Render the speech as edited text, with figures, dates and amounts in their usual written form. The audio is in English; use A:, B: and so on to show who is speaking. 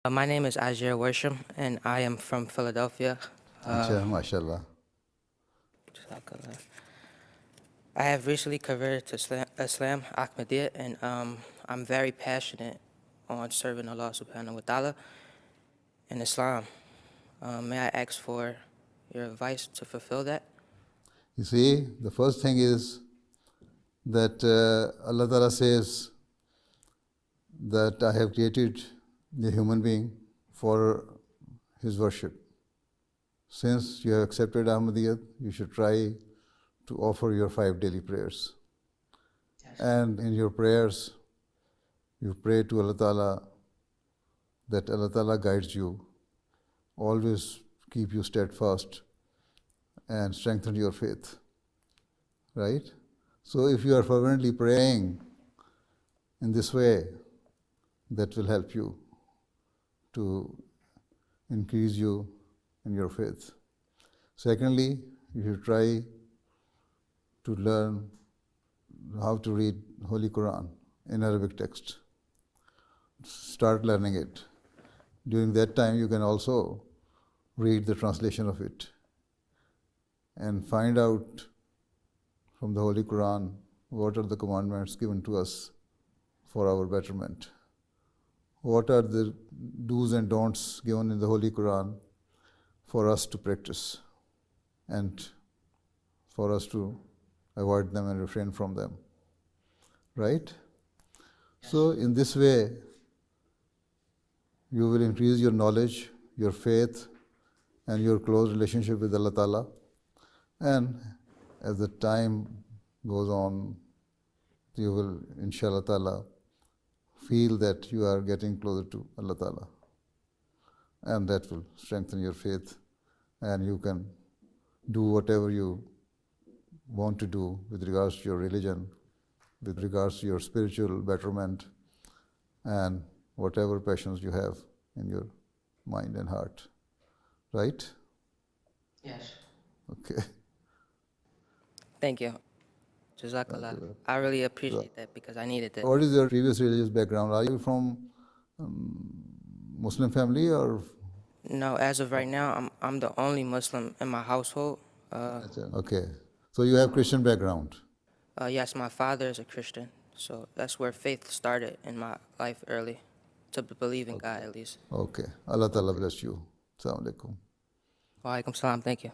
A: My name is Ajay Worsham, and I am from Philadelphia.
B: MashaAllah.
A: I have recently converted to Islam, Ahmediyya, and I'm very passionate on serving Allah subhanahu wa ta'ala and Islam. May I ask for your advice to fulfill that?
B: You see, the first thing is that Allah Ta'ala says that I have created the human being for his worship. Since you have accepted Ahmadiyyat, you should try to offer your 5 daily prayers. Yes. And in your prayers, you pray to Allah Ta'ala that Allah Ta'ala guides you, always keep you steadfast and strengthen your faith. Right? So if you are fervently praying in this way, that will help you to increase you in your faith. Secondly, you should try to learn how to read Holy Quran in Arabic text. Start learning it. During that time, you can also read the translation of it and find out from the Holy Quran what are the commandments given to us for our betterment. What are the do's and don'ts given in the Holy Quran for us to practice and for us to avoid them and refrain from them. Right? So in this way, you will increase your knowledge, your faith, and your close relationship with Allah Ta'ala. And as the time goes on, you will, inshallah Ta'ala, feel that you are getting closer to Allah Ta'ala. And that will strengthen your faith, and you can do whatever you want to do with regards to your religion, with regards to your spiritual betterment, and whatever passions you have in your mind and heart. Right?
A: Yes.
B: Okay.
A: Thank you. Jazakallah. I really appreciate that because I needed that.
B: What is your previous religious background? Are you from Muslim family or?
A: No, as of right now, I'm the only Muslim in my household.
B: Okay. So you have Christian background?
A: Yes, my father is a Christian. So that's where faith started in my life early, to believe in God at least.
B: Okay. Allah Ta'ala bless you. Assalamu alaikum.
A: Wa alaikum salam. Thank you.